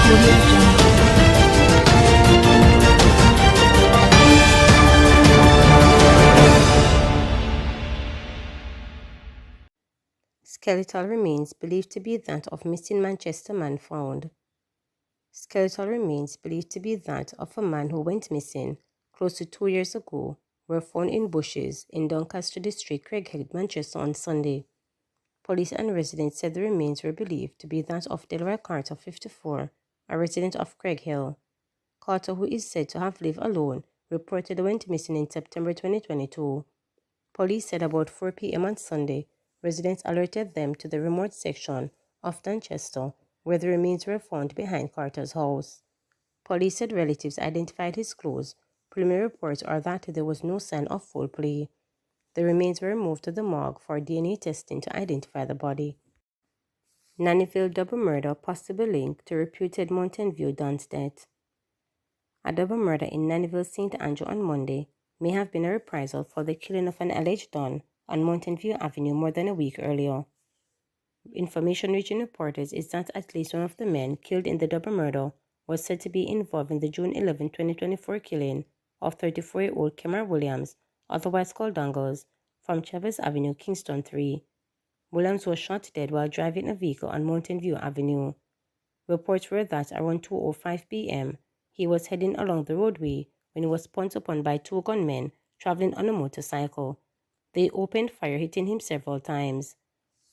Audio Jungle. Skeletal remains believed to be that of missing Manchester man found. Skeletal remains believed to be that of a man who went missing close to 2 years ago were found in bushes in Doncaster District, Craighead, Manchester on Sunday. Police and residents said the remains were believed to be that of Delroy Carter, 54, a resident of Craig Hill. Carter, who is said to have lived alone, reportedly went missing in September 2022. Police said about 4 p.m. on Sunday, residents alerted them to the remote section of Doncaster where the remains were found behind Carter's house. Police said relatives identified his clothes. Preliminary reports are that there was no sign of foul play. The remains were moved to the morgue for DNA testing to identify the body. Nannyville double murder possibly linked to reputed Mountain View Don's death. A double murder in Nannyville, St. Andrew on Monday may have been a reprisal for the killing of an alleged Don on Mountain View Avenue more than a week earlier. Information reaching reporters is that at least one of the men killed in the double murder was said to be involved in the June 11, 2024 killing of 34-year-old Kemar Williams, otherwise called Dangles, from Chavez Avenue, Kingston 3. Williams was shot dead while driving a vehicle on Mountain View Avenue. Reports were that around 2:05 p.m., he was heading along the roadway when he was pounced upon by two gunmen traveling on a motorcycle. They opened fire, hitting him several times.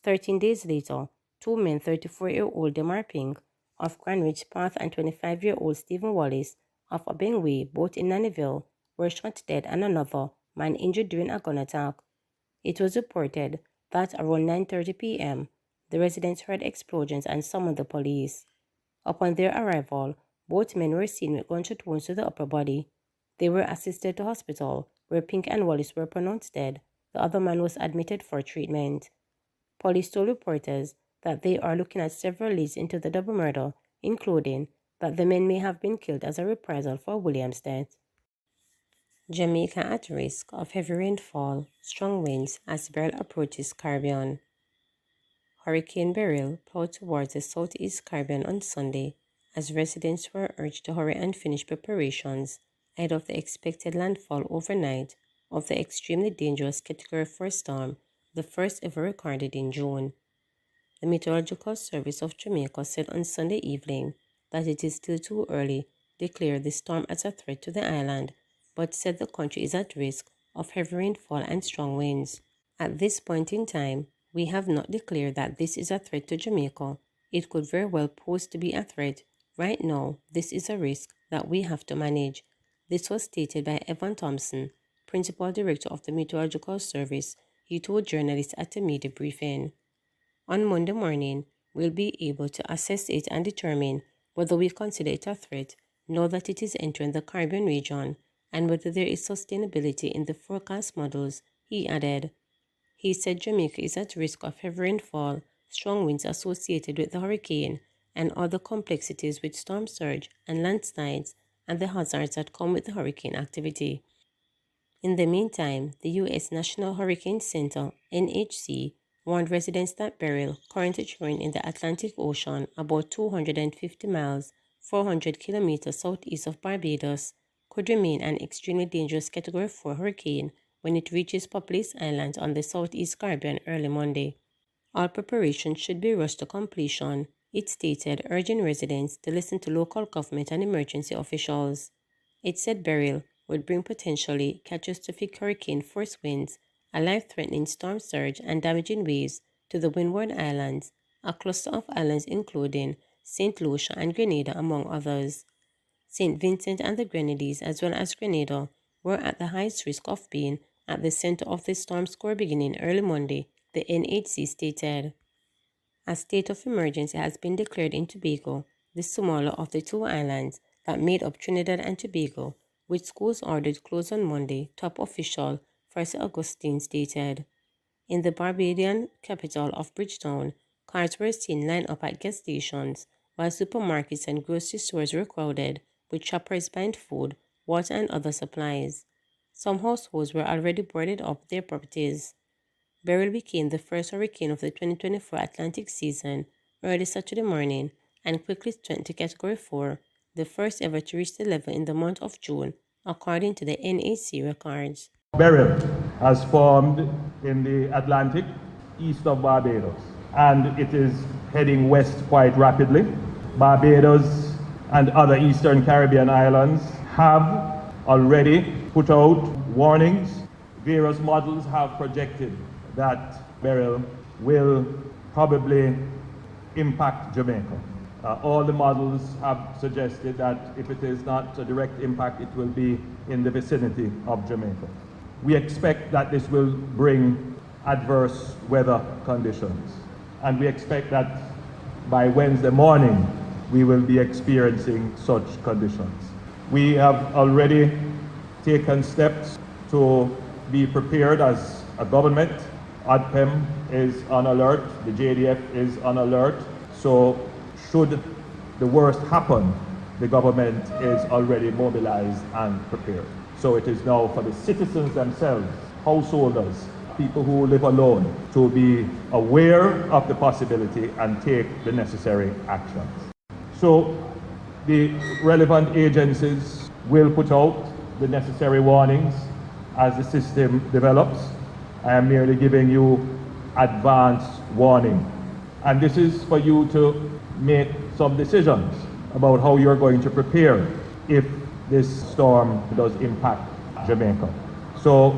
13 days later, two men, 34-year-old Demar Pink of Greenwich Path and 25-year-old Stephen Wallace of Abingway, both in Nannyville, were shot dead and another man injured during a gun attack. It was reported that around 9:30 p.m., the residents heard explosions and summoned the police. Upon their arrival, both men were seen with gunshot wounds to the upper body. They were assisted to hospital, where Pink and Wallace were pronounced dead. The other man was admitted for treatment. Police told reporters that they are looking at several leads into the double murder, including that the men may have been killed as a reprisal for Williams' death. Jamaica at risk of heavy rainfall, strong winds as Beryl approaches Caribbean. Hurricane Beryl plowed towards the southeast Caribbean on Sunday as residents were urged to hurry and finish preparations ahead of the expected landfall overnight of the extremely dangerous Category 4 storm, the first ever recorded in June. The Meteorological Service of Jamaica said on Sunday evening that it is still too early to declare the storm as a threat to the island, but said the country is at risk of heavy rainfall and strong winds. At this point in time, we have not declared that this is a threat to Jamaica. It could very well pose to be a threat. Right now, this is a risk that we have to manage. This was stated by Evan Thompson, Principal Director of the Meteorological Service. He told journalists at a media briefing. On Monday morning, we'll be able to assess it and determine whether we consider it a threat now that it is entering the Caribbean region and whether there is sustainability in the forecast models, he added. He said Jamaica is at risk of heavy rainfall, strong winds associated with the hurricane, and other complexities with storm surge and landslides and the hazards that come with the hurricane activity. In the meantime, the U.S. National Hurricane Center, NHC, warned residents that Beryl, currently touring in the Atlantic Ocean about 250 miles, 400 kilometers southeast of Barbados, could remain an extremely dangerous Category 4 hurricane when it reaches Populous Island on the southeast Caribbean early Monday. All preparations should be rushed to completion, it stated, urging residents to listen to local government and emergency officials. It said Beryl would bring potentially catastrophic hurricane force winds, a life-threatening storm surge, and damaging waves to the Windward Islands, a cluster of islands including St. Lucia and Grenada, among others. St. Vincent and the Grenadines, as well as Grenada, were at the highest risk of being at the center of the storm score beginning early Monday, the NHC stated. A state of emergency has been declared in Tobago, the smaller of the two islands that made up Trinidad and Tobago, with schools ordered closed on Monday, top official Francis Augustine stated. In the Barbadian capital of Bridgetown, cars were seen lined up at gas stations, while supermarkets and grocery stores were crowded, with shoppers buying food, water and other supplies. Some households were already boarded up their properties. Beryl became the first hurricane of the 2024 Atlantic season early Saturday morning and quickly strengthened to Category 4, the first ever to reach the level in the month of June, according to the NAC records. Beryl has formed in the Atlantic east of Barbados, and it is heading west quite rapidly. Barbados and other Eastern Caribbean islands have already put out warnings. Various models have projected that Beryl will probably impact Jamaica. All the models have suggested that if it is not a direct impact, it will be in the vicinity of Jamaica. We expect that this will bring adverse weather conditions, and we expect that by Wednesday morning we will be experiencing such conditions. We have already taken steps to be prepared as a government. ADPEM is on alert, the JDF is on alert, so should the worst happen, the government is already mobilized and prepared. So it is now for the citizens themselves, householders, people who live alone, to be aware of the possibility and take the necessary actions. So the relevant agencies will put out the necessary warnings as the system develops. I am merely giving you advance warning. And this is for you to make some decisions about how you're going to prepare if this storm does impact Jamaica. So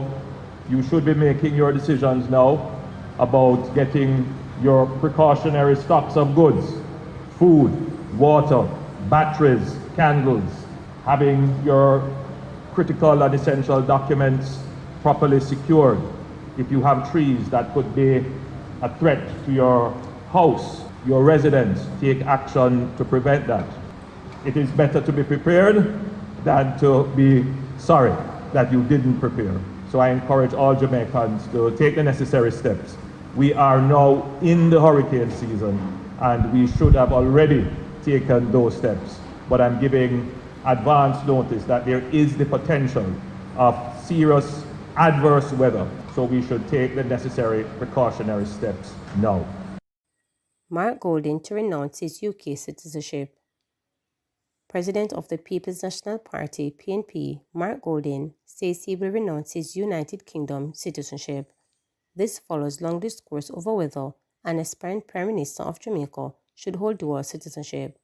you should be making your decisions now about getting your precautionary stocks of goods, food, water, batteries, candles, having your critical and essential documents properly secured. If you have trees that could be a threat to your house, your residence, take action to prevent that. It is better to be prepared than to be sorry that you didn't prepare. So I encourage all Jamaicans to take the necessary steps. We are now in the hurricane season and we should have already taken those steps. But I'm giving advance notice that there is the potential of serious adverse weather. So we should take the necessary precautionary steps now. Mark Golding to renounce his UK citizenship. President of the People's National Party (PNP), Mark Golding, says he will renounce his United Kingdom citizenship. This follows long discourse over whether an aspiring Prime Minister of Jamaica should hold dual citizenship.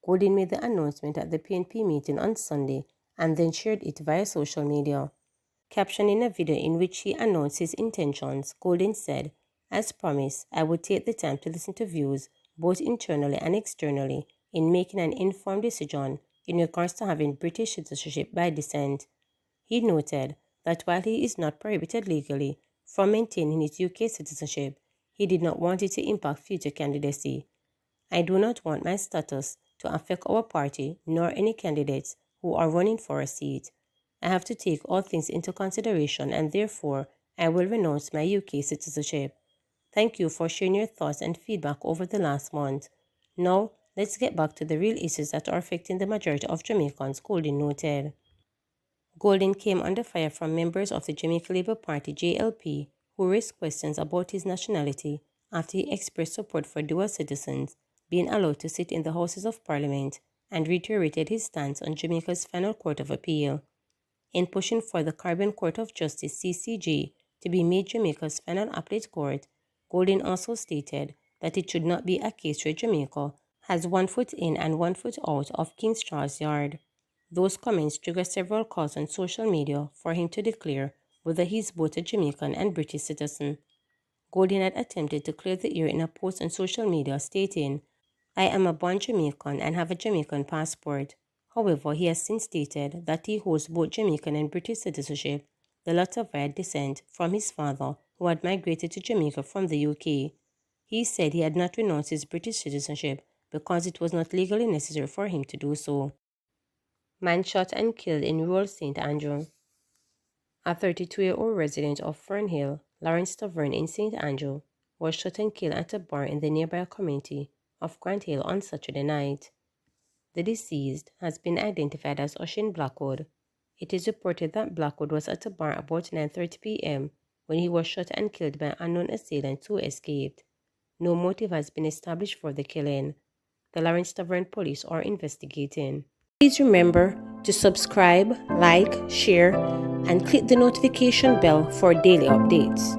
Golding made the announcement at the PNP meeting on Sunday and then shared it via social media. Captioning a video in which he announced his intentions, Golding said, "As promised, I would take the time to listen to views, both internally and externally, in making an informed decision in regards to having British citizenship by descent." He noted that while he is not prohibited legally from maintaining his UK citizenship, he did not want it to impact future candidacy. "I do not want my status to affect our party nor any candidates who are running for a seat. I have to take all things into consideration and therefore I will renounce my UK citizenship. Thank you for sharing your thoughts and feedback over the last month. Now, let's get back to the real issues that are affecting the majority of Jamaicans," Golding noted. Golding came under fire from members of the Jamaica Labour Party (JLP) who raised questions about his nationality after he expressed support for dual citizens being allowed to sit in the Houses of Parliament and reiterated his stance on Jamaica's final Court of Appeal. In pushing for the Caribbean Court of Justice (CCJ) to be made Jamaica's final appellate court, Golding also stated that it should not be a case where Jamaica has 1 foot in and 1 foot out of King Charles Yard. Those comments triggered several calls on social media for him to declare whether he is both a Jamaican and British citizen. Golding had attempted to clear the air in a post on social media stating, "I am a born Jamaican and have a Jamaican passport." However, he has since stated that he holds both Jamaican and British citizenship, the latter via descent from his father, who had migrated to Jamaica from the UK. He said he had not renounced his British citizenship because it was not legally necessary for him to do so. Man shot and killed in rural St. Andrew. A 32-year-old resident of Fernhill, Lawrence Tavern in St. Andrew, was shot and killed at a bar in the nearby community of Grant Hill on Saturday night. The deceased has been identified as Oshin Blackwood. It is reported that Blackwood was at a bar about 9:30 p.m. when he was shot and killed by an unknown assailant who escaped. No motive has been established for the killing. the Lawrence Tavern Police are investigating. Please remember to subscribe, like, share, and click the notification bell for daily updates.